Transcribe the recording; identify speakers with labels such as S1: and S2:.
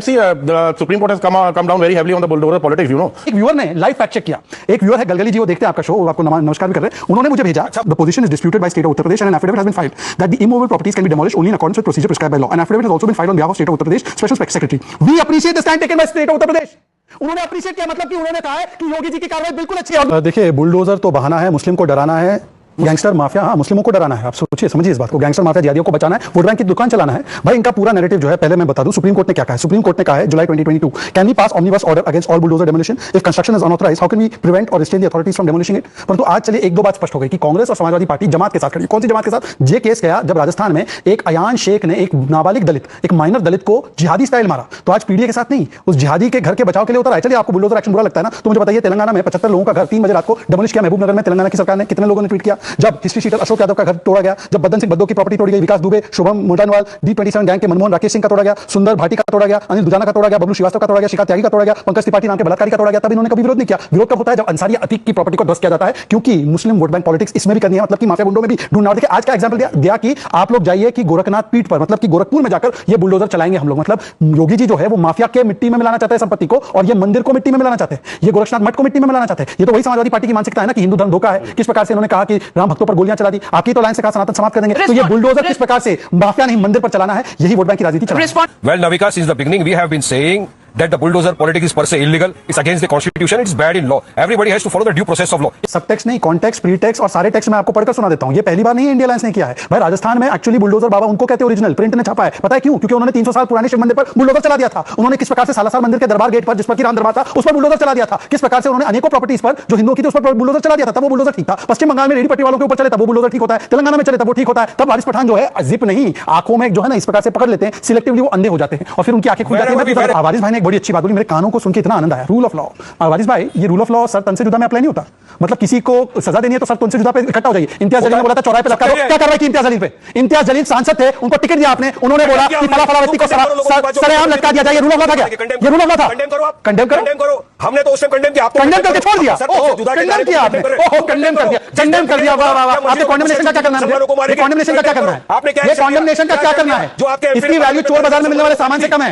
S1: See, the Supreme Court has come down very heavily on the bulldozer politics, you know.
S2: एक viewer ने live fact check किया। एक viewer है गलगली जी, वो देखते हैं आपका शो, वो आपको नमस्कार भी कर रहे हैं। उन्होंने मुझे भेजा, the position is disputed by state of Uttar Pradesh and an affidavit has been filed that the immovable properties can be demolished only in accordance with procedure prescribed by law. An affidavit has also been filed on behalf of state of Uttar Pradesh special secretary. We appreciate the stand taken by state of Uttar Pradesh. उन्होंने appreciate किया, मतलब कि उन्होंने कहा है कि योगी जी की कार्रवाई बिल्कुल अच्छी है। देखिए, बुलडोजर तो बहाना है, मुस्लिम को डराना है, गैंगस्टर माफिया, हाँ, मुस्लिमों को डराना है। आप सोचिए, समझिए इस बात को। गैंगस्टर माफिया जिहादियों को बचाना है, वोट बैंक की दुकान चलाना है। भाई, इनका पूरा नैरेटिव जो है, पहले मैं बता दूं सुप्रीम कोर्ट ने क्या कहा है। सुप्रीम कोर्ट ने कहा है जुलाई 2022, can we pass omnibus order against all bulldozer demolition if construction is unauthorised, how can we prevent or restrain the authorities from demolishing it. परंतु आज चलिए एक दो बात स्पष्ट हो गई कि कांग्रेस और समाजवादी पार्टी जमात के साथ खड़ी। कौन सी जमात के साथ? ये केस गया जब राजस्थान में एक अयान शेख ने एक नाबालिग दलित, एक माइनर दलित को जिहादी स्टाइल मारा। तो आज पीडीए के साथ नहीं, उस जिहादी के घर के बचाव के लिए उतर आए। चलिए, आपको बुलडोजर एक्शन बुरा लगता है ना, तो मुझे बताइए, तेलंगाना में 75 लोगों का घर 3 बजे रात को डेमोलिश किया महबूब नगर में तेलंगाना की सरकार ने। कितने लोगों ने ट्वीट किया? जब हिस्ट्री शीटर अशोक यादव का घर तोड़ा गया, जब बदन सिंह बद्दो की प्रॉपर्टी तोड़ी गई, विकास दुबे, शुभम मोटानवाल, D27 गैंग के मनमोहन राकेश सिंह का तोड़ा गया, सुंदर भाटी का तोड़ा गया, अनिल दुजाना का तोड़ा गया, बबलू श्रीवास्तव का तोड़ा गया, शिखा त्यागी का तोड़ा गया, पंकज त्रिपाठी नाम के बलात्कारी का तोड़ा गया, तब इन्होंने कभी विरोध नहीं किया। विरोध कब होता है? जब अंसारी अतीक की प्रॉपर्टी को ध्वस्त किया जाता है, क्योंकि मुस्लिम वोट बैंक पॉलिटिक्स इसमें भी करनी है, मतलब कि माफिया गुंडों में भी ढूंढना। देखिए, आज का एग्जांपल दिया कि आप लोग जाइए कि गोरखनाथ पीठ पर, मतलब कि गोरखपुर में जाकर ये बुलडोजर चलाएंगे हम लोग। मतलब योगी जी जो है वो माफिया के मिट्टी में मिलाना चाहते हैं संपत्ति को, और ये मंदिर को मिट्टी में मिलाना चाहते हैं, ये गोरखनाथ मठ को मिट्टी में मिलाना चाहते हैं। ये तो वही समाजवादी पार्टी की मानसिकता है ना कि हिंदू धर्म धोखा है। किस प्रकार से इन्होंने कहा कि राम भक्तों पर गोलियां चला दी, आपकी तो लाइन से कहा सनातन समाप्त कर देंगे। तो ये बुलडोजर किस प्रकार से माफिया नहीं मंदिर पर चलाना है, यही वोट बैंक की राजनीति चलाना है।
S3: Well, Navika, since the beginning we have been saying that the bulldozer politics is per se illegal, it's against the constitution, it's bad in law. Everybody has to follow the due process of law.
S2: सब tax नहीं, context, pre tax और सारे tax मैं आपको पढ़कर सुना देता हूं। ये पहली बार नहीं है इंडिया अलायंस ने किया है। भाई, राजस्थान में एक्चुअली बुलडोजर बाबा उनको कहते हैं ओरिजिनल, प्रिंट ने छापा है। पता है क्यों? क्योंकि उन्होंने 300 साल पुराने शिव मंदिर पर बुलडोजर चला दिया था। उन्होंने किस प्रकार से सालासर मंदिर के दरबार गेट पर, जिस पर कि राम दरबार था, उस पर बुलडोजर चला दिया था। किस प्रकार से उन्होंने अनेकों प्रॉपर्टीज पर जो हिंदुओं की थी उस पर बुलडोजर चला दिया था, तब वो बुलडोजर ठीक था। पश्चिम बंगाल में रेडी पट्टी वालों के ऊपर चले तब वो बुलडोजर ठीक होता है, तेलंगाना में चले तब वो ठीक होता है। तब वारिस पठान जो है जिप नहीं, आंखों में जो है ना इस प्रकार से पकड़ लेते हैं, सिलेक्टिवली वो अंधे हो जाते हैं और फिर उनकी आंखें खुल जाती हैं। वारिस भाई ने एक बड़ी अच्छी बात बोली, मेरे कानों को सुन के इतना आनंद आया। रूल ऑफ लॉ, वारिस भाई, ये रूल ऑफ लॉ सर तन से जुदा में अप्लाई नहीं होता। मतलब किसी को सजा देनी है तो सर तन से जुदा पे इकट्ठा हो जाइए। इम्तियाज जलील ने बोला था चौराहे पे लटका दो, क्या कार्रवाई की इम्तियाज जलील पे? इम्तियाज जलील सांसद थे, उनको टिकट दिया आपने, उन्होंने बोला कि फला फला व्यक्ति को सरेआम लटका दिया जाए। ये रूल ऑफ लॉ था क्या? ये रूल ऑफ लॉ था। कंडेम करो।
S3: हमने तो उस टाइम कंडेम किया, आपको
S2: कंडेम करके छोड़ दिया। कंडेम किया आपने, कंडेम कर दिया, कंडेम कर दिया। वाह वाह वाह, आपने कॉन्डेमनेशन का क्या करना है? कॉन्डेमनेशन का क्या करना है?
S3: आपने क्या
S2: कॉन्डेमनेशन का क्या करना है?
S3: जो आपके
S2: इसकी वैल्यू चोर बाजार में मिलने वाले सामान से कम है।